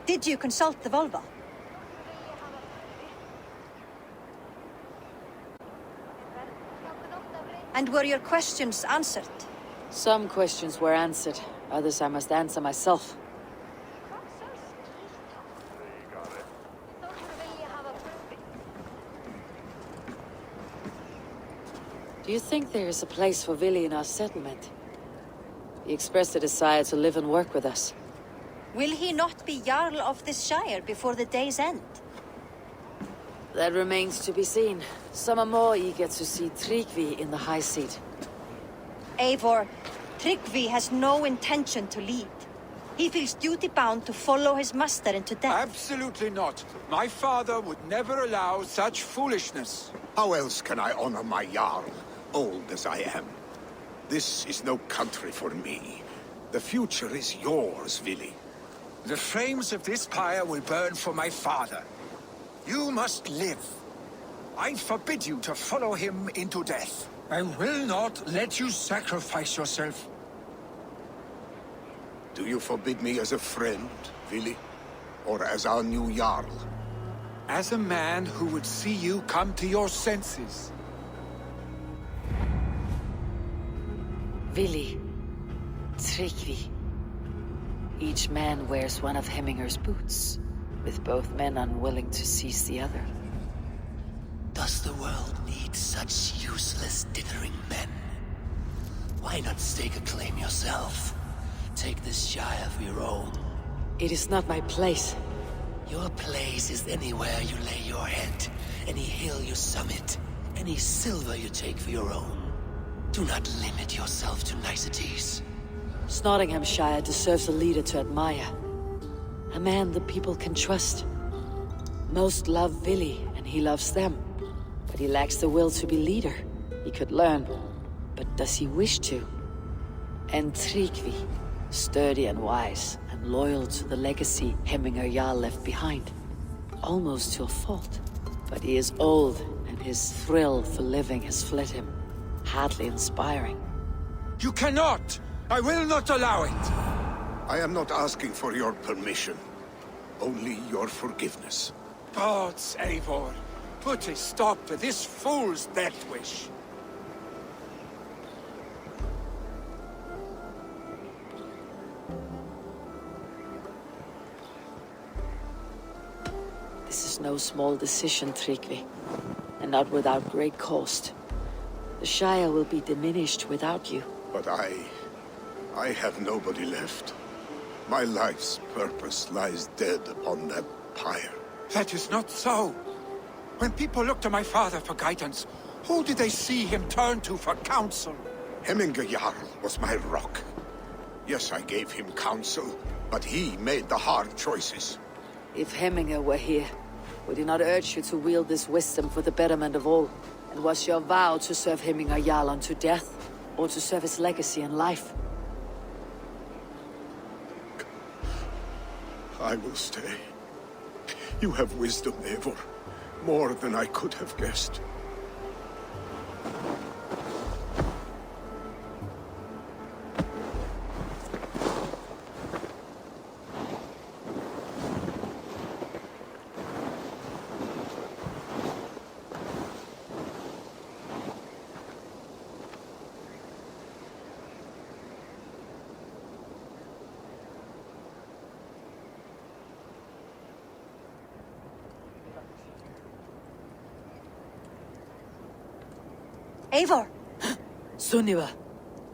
Did you consult the vulva? And were your questions answered? Some questions were answered. Others I must answer myself. Do you think there is a place for Vili in our settlement? He expressed a desire to live and work with us. Will he not be Jarl of this shire before the day's end? That remains to be seen. Some are more eager to see Tryggvi in the high seat. Eivor, Tryggvi has no intention to lead. He feels duty-bound to follow his master into death. Absolutely not. My father would never allow such foolishness. How else can I honor my Jarl, old as I am? This is no country for me. The future is yours, Vili. The flames of this pyre will burn for my father. You must live. I forbid you to follow him into death. I will not let you sacrifice yourself. Do you forbid me as a friend, Vili? Or as our new Jarl? As a man who would see you come to your senses. Vili. Tryggvi. Each man wears one of Hemminger's boots, with both men unwilling to seize the other. Does the world need such useless, dithering men? Why not stake a claim yourself? Take this shire of your own. It is not my place. Your place is anywhere you lay your head, any hill you summit, any silver you take for your own. Do not limit yourself to niceties. Nottinghamshire deserves a leader to admire. A man the people can trust. Most love Vili, and he loves them. But he lacks the will to be leader. He could learn, but does he wish to? And Tryggvi, sturdy and wise, and loyal to the legacy Hemminger Jarl left behind. Almost to a fault. But he is old, and his thrill for living has fled him. Hardly inspiring. You cannot! I will not allow it! I am not asking for your permission. Only your forgiveness. Gods, Eivor, put a stop to this fool's death wish. This is no small decision, Tryggvi. And not without great cost. The Shire will be diminished without you. But I have nobody left. My life's purpose lies dead upon that pyre. That is not so. When people look to my father for guidance, who did they see him turn to for counsel? Hemminger Jarl was my rock. Yes, I gave him counsel, but he made the hard choices. If Hemminger were here, would he not urge you to wield this wisdom for the betterment of all? And was your vow to serve Hemminger Jarl unto death, or to serve his legacy in life? I will stay. You have wisdom, Eivor. More than I could have guessed. Eivor! Sunniva!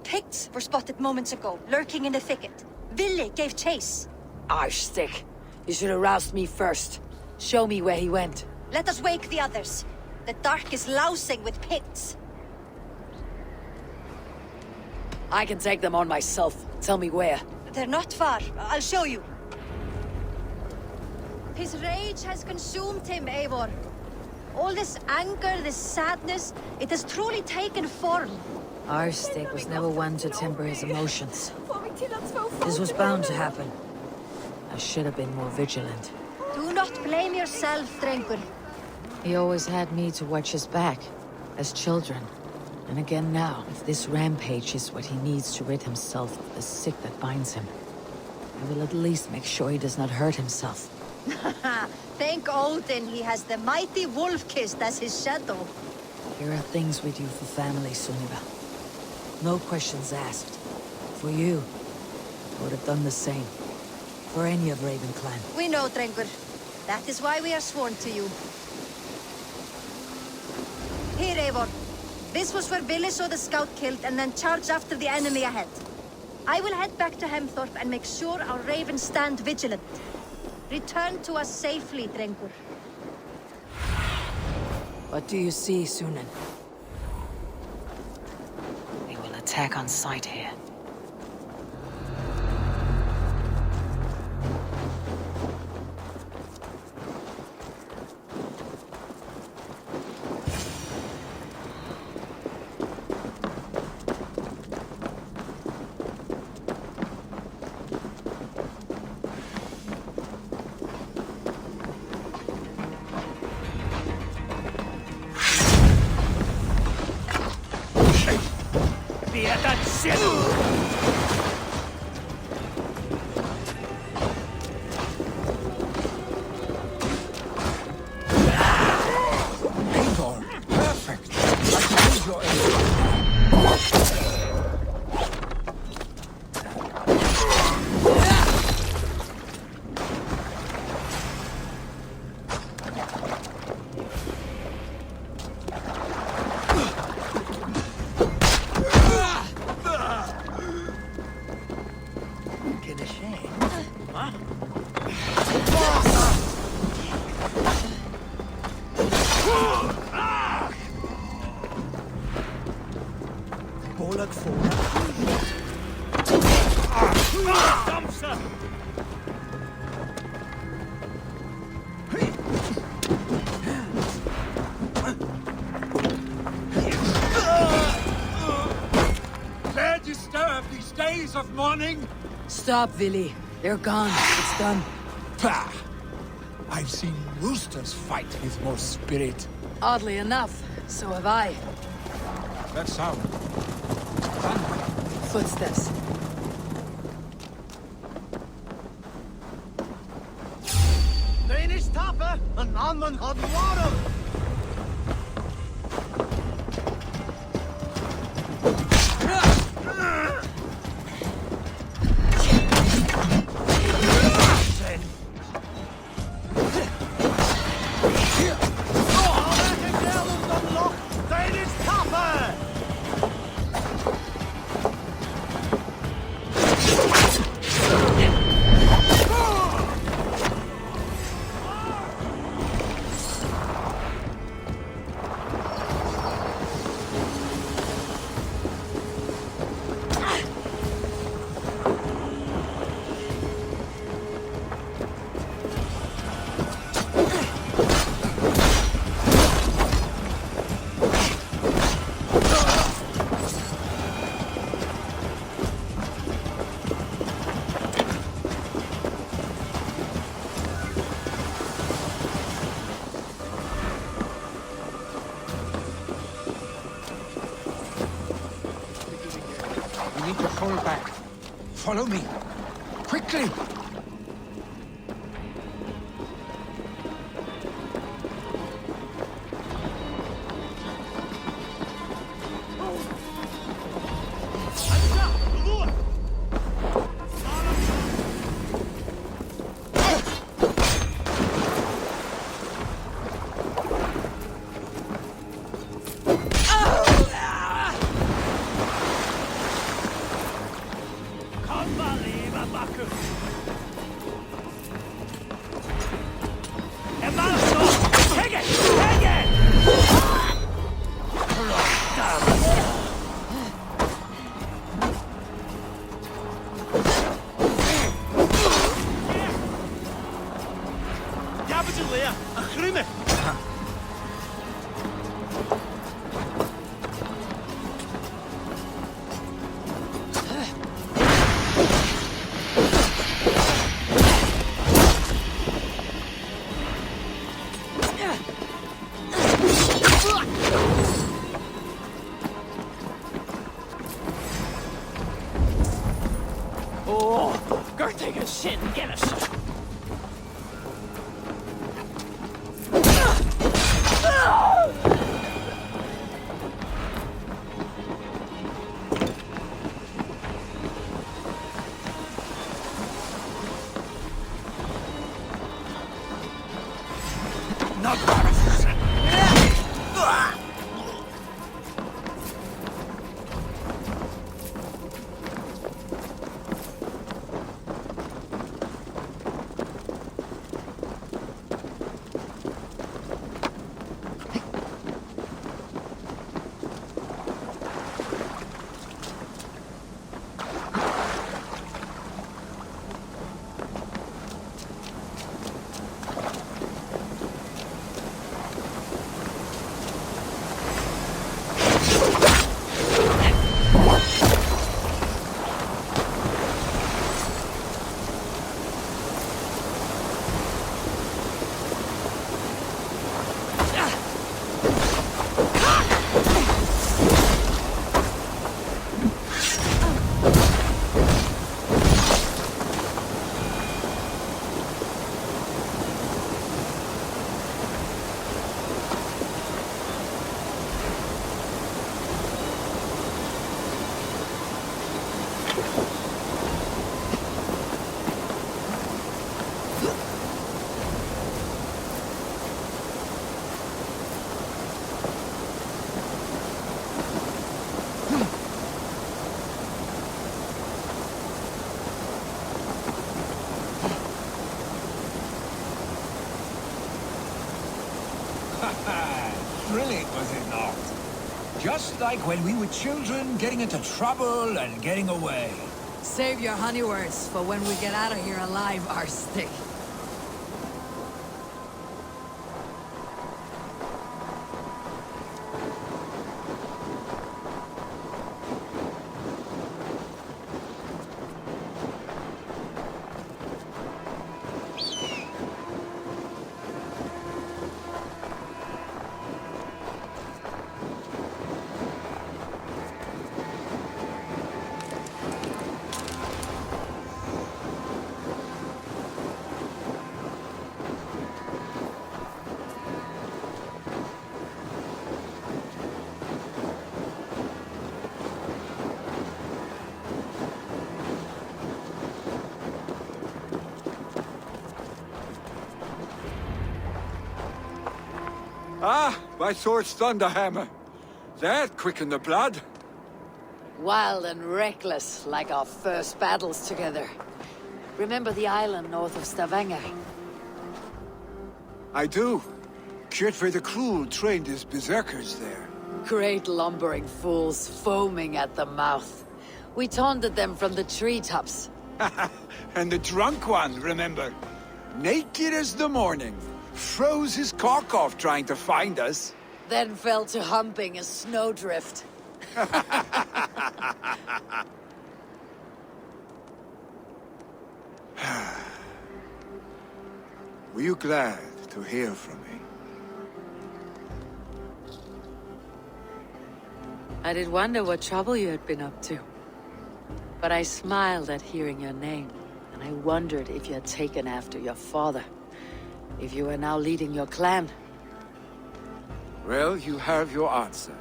Picts were spotted moments ago, lurking in the thicket. Vili gave chase. Arshstick! You should have roused me first. Show me where he went. Let us wake the others. The dark is lousing with Picts. I can take them on myself. Tell me where. They're not far. I'll show you. His rage has consumed him, Eivor. All this anger, this sadness, it has truly taken form. Arshstick was never one to temper his emotions. This was bound to happen. I should have been more vigilant. Do not blame yourself, Drengur. He always had me to watch his back, as children. And again now, if this rampage is what he needs to rid himself of the sick that binds him, I will at least make sure he does not hurt himself. Thank Odin he has the mighty Wolf-Kissed as his shadow. There are things we do for family, Sunniva. No questions asked. For you, I would have done the same. For any of Raven clan. We know, Drengur. That is why we are sworn to you. Here, Eivor. This was where Billy saw the scout killed and then charged after the enemy ahead. I will head back to Hemthorpe and make sure our ravens stand vigilant. Return to us safely, Drengur. What do you see, Sunan? They will attack on sight here. Eivor, perfect. I told your Dare disturb these days of mourning? Stop, Vili. They're gone. It's done. Pah! I've seen roosters fight with more spirit. Oddly enough, so have I. That sound. Footsteps. Danish tapper, and Anman had water. Danish tapper! We need to fall back. Follow me. Quickly! Take a shit and get a shot. Not Varys. Thrilling, was it not? Just like when we were children, getting into trouble and getting away. Save your honey words for when we get out of here alive, Arstic. Ah, my sword's Thunderhammer. That quickened the blood. Wild and reckless, like our first battles together. Remember the island north of Stavanger? I do. Kjotve the Cruel trained his berserkers there. Great lumbering fools, foaming at the mouth. We taunted them from the treetops. And the drunk one, remember? Naked as the morning. Froze his cock off trying to find us. Then fell to humping a snowdrift. Were you glad to hear from me? I did wonder what trouble you had been up to. But I smiled at hearing your name, and I wondered if you had taken after your father. If you were now leading your clan. Well, you have your answer.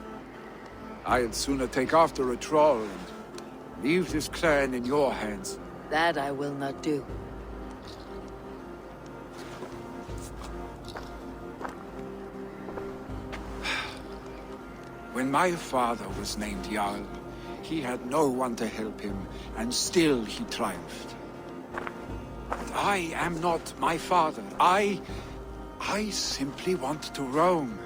I'd sooner take after a troll and leave this clan in your hands. That I will not do. When my father was named Jarl, he had no one to help him, and still he triumphed. But I am not my father. I simply want to roam.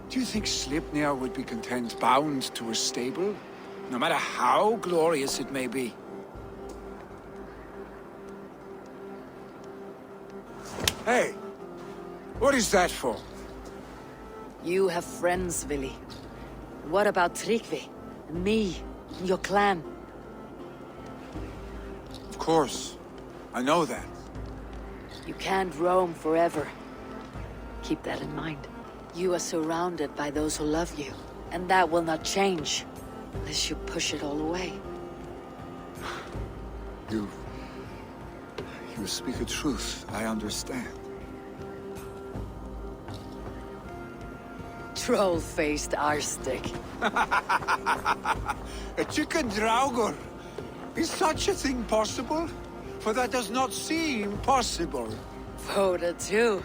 Do you think Sleipnir would be content bound to a stable? No matter how glorious it may be? Hey! What is that for? You have friends, Vili. What about Tryggvi? And me? And your clan? Of course. I know that. You can't roam forever. Keep that in mind. You are surrounded by those who love you. And that will not change. Unless you push it all away. You speak the truth. I understand. Troll-faced arstick. A chicken draugr? Is such a thing possible? For that does not seem possible. Voda too.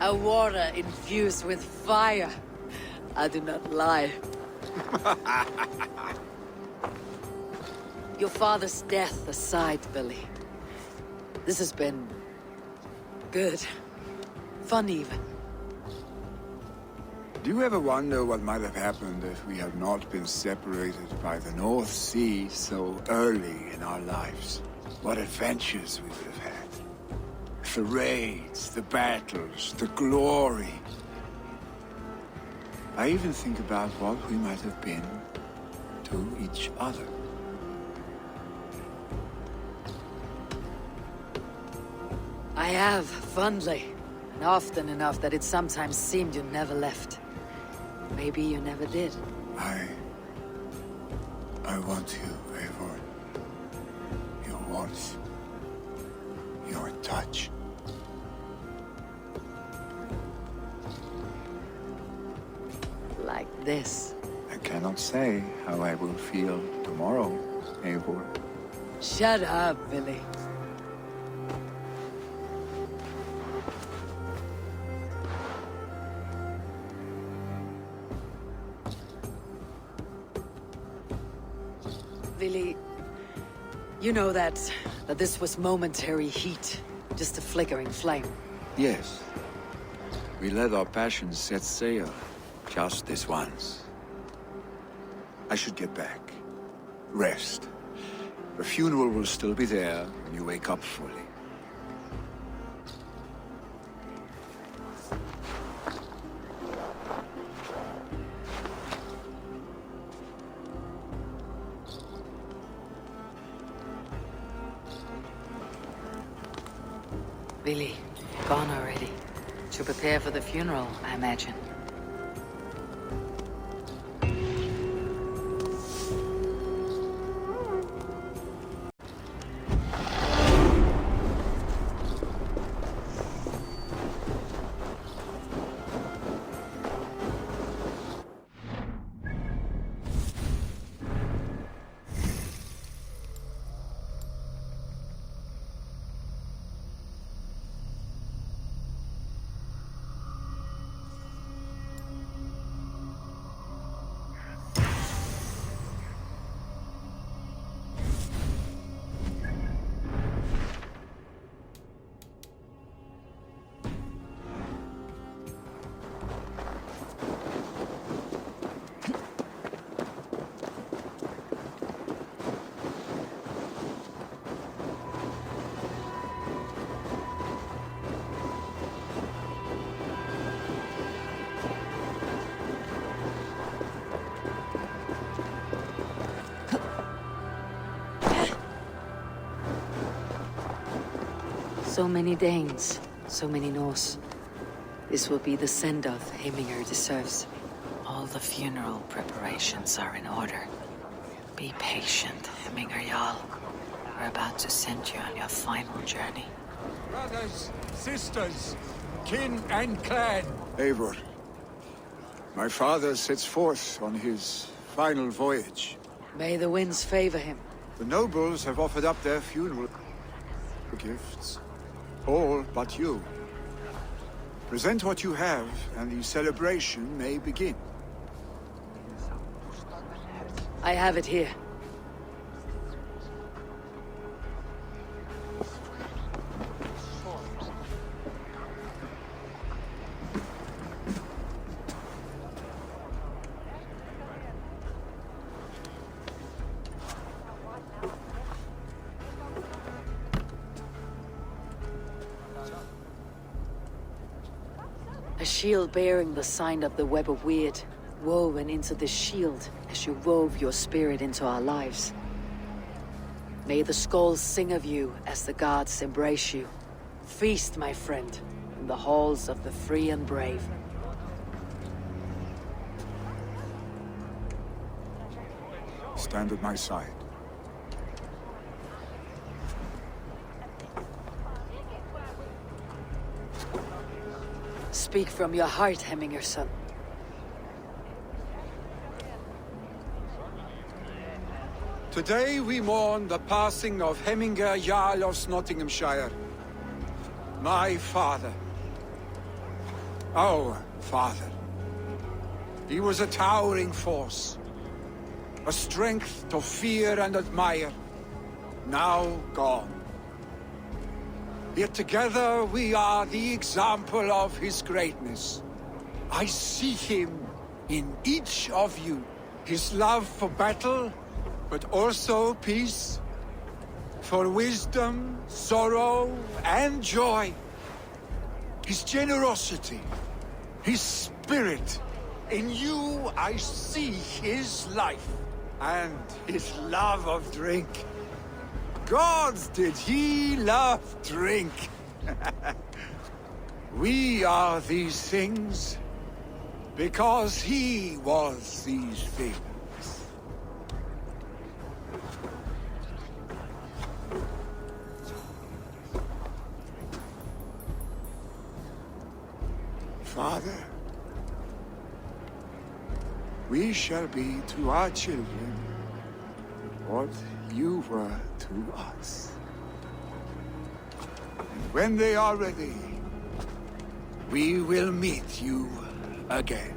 A water infused with fire. I do not lie. Your father's death aside, Billy. This has been... good. Fun even. Do you ever wonder what might have happened if we had not been separated by the North Sea so early in our lives? What adventures we would have had. The raids, the battles, the glory. I even think about what we might have been to each other. I have, fondly. And often enough that it sometimes seemed you never left. Maybe you never did. I want you, Eivor. Your warmth. Your touch. Like this. I cannot say how I will feel tomorrow, Eivor. Shut up, Billy. Billy, you know that this was momentary heat, just a flickering flame. Yes. We let our passions set sail, just this once. I should get back. Rest. The funeral will still be there when you wake up fully. Billy, gone already. To prepare for the funeral, I imagine. So many Danes, so many Norse. This will be the send-off Heminger deserves. All the funeral preparations are in order. Be patient, Heminger Jarl. We're about to send you on your final journey. Brothers, sisters, kin and clan. Eivor, my father sets forth on his final voyage. May the winds favor him. The nobles have offered up their funeral gifts. All but you. Present what you have, and the celebration may begin. I have it here. A shield bearing the sign of the Web of Weird, woven into the shield as you wove your spirit into our lives. May the skulls sing of you as the gods embrace you. Feast, my friend, in the halls of the free and brave. Stand at my side. speak from your heart, Hemminger son. Today we mourn the passing of Hemminger Jarl of Nottinghamshire. My father. Our father. He was a towering force. A strength to fear and admire. Now gone. Yet together we are the example of his greatness. I see him in each of you. His love for battle, but also peace. For wisdom, sorrow, and joy. His generosity, his spirit. In you I see his life, and his love of drink. Gods, did he love drink! We are these things because he was these things. Father, we shall be to our children what you were to us. And when they are ready, we will meet you again.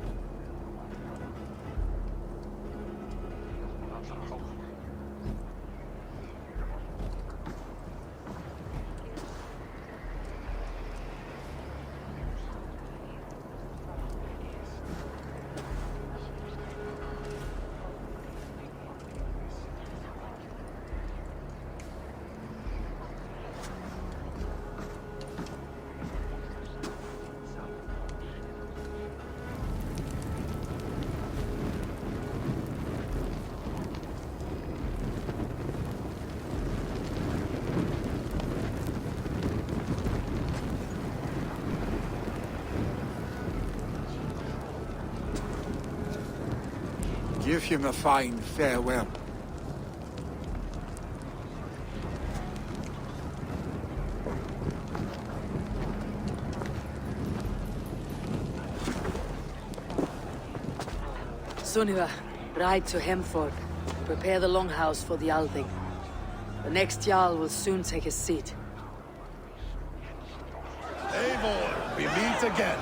Give him a fine farewell. Sunniva, ride to Hemthorpe. Prepare the longhouse for the Althing. The next Jarl will soon take his seat. Eivor, we meet again.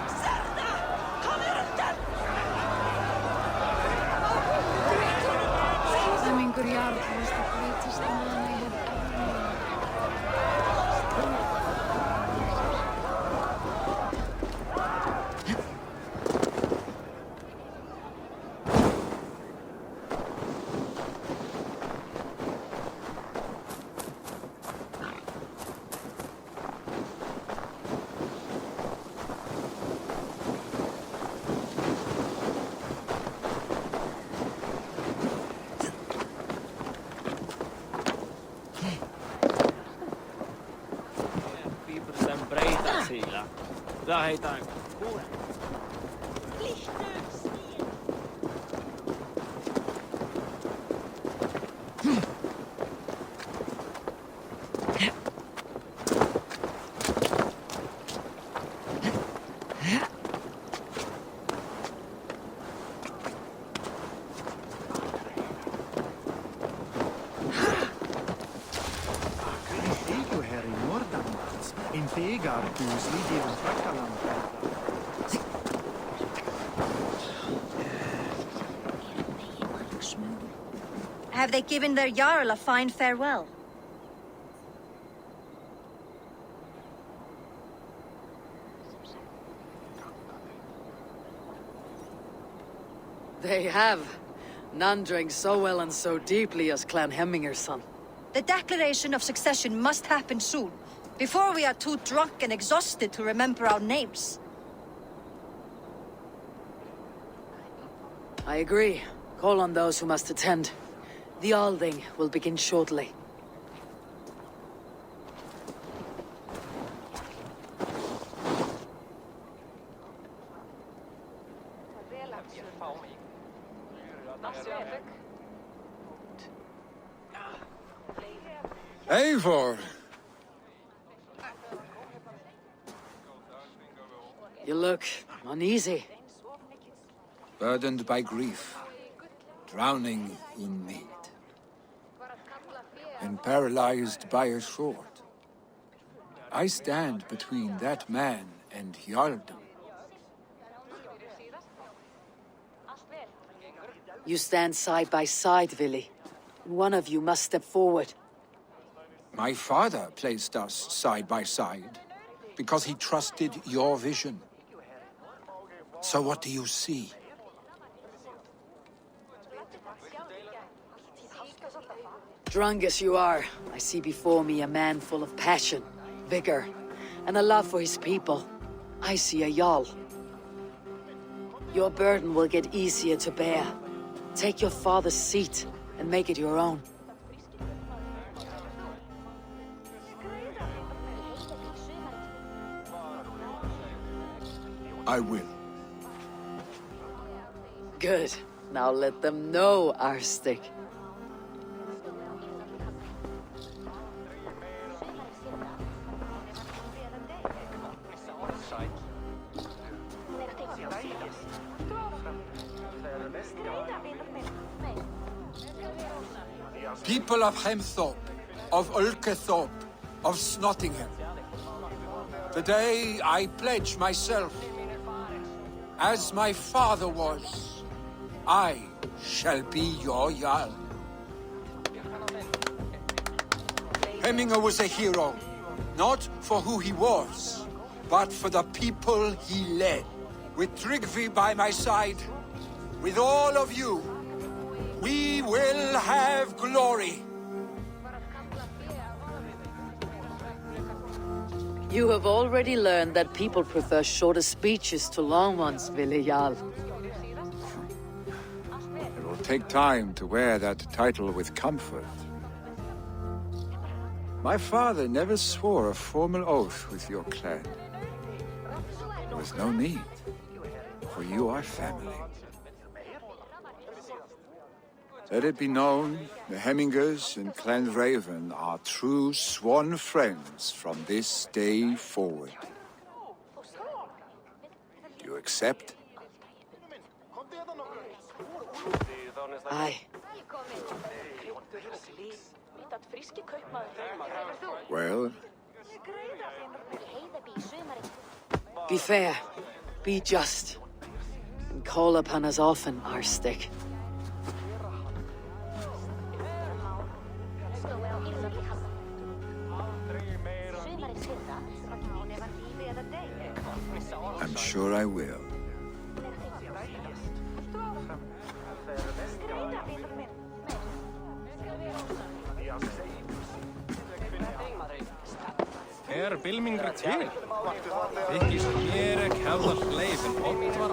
Daar heet hij. Have they given their Jarl a fine farewell? They have. None drank so well and so deeply as Clan Hemminger's son. The declaration of succession must happen soon, before we are too drunk and exhausted to remember our names. I agree. Call on those who must attend. The Althing will begin shortly. Eivor! You look uneasy. Burdened by grief, drowning in need, and paralyzed by a sword. I stand between that man and Jarldom. You stand side by side, Vili. One of you must step forward. My father placed us side by side because he trusted your vision. So what do you see? Drunk as you are, I see before me a man full of passion, vigor, and a love for his people. I see a Jarl. Your burden will get easier to bear. Take your father's seat and make it your own. I will. Good. Now let them know, Arstic. People of Hemthorpe, of Ulkethorpe, of Snottingham. Today I pledge myself. As my father was, I shall be your Jarl. Hemminger was a hero, not for who he was, but for the people he led. With Tryggvi by my side, with all of you, we will have glory. You have already learned that people prefer shorter speeches to long ones, Vili Jarl. It will take time to wear that title with comfort. My father never swore a formal oath with your clan. There was no need, for you are family. Let it be known, the Hemmingers and Clan Raven are true sworn friends from this day forward. Do you accept? Aye. Well, Be fair. Be just. And call upon us often, Arstic. I'm sure I will. Bylmingri til. Þykist mér ekki hefða hleif en oft var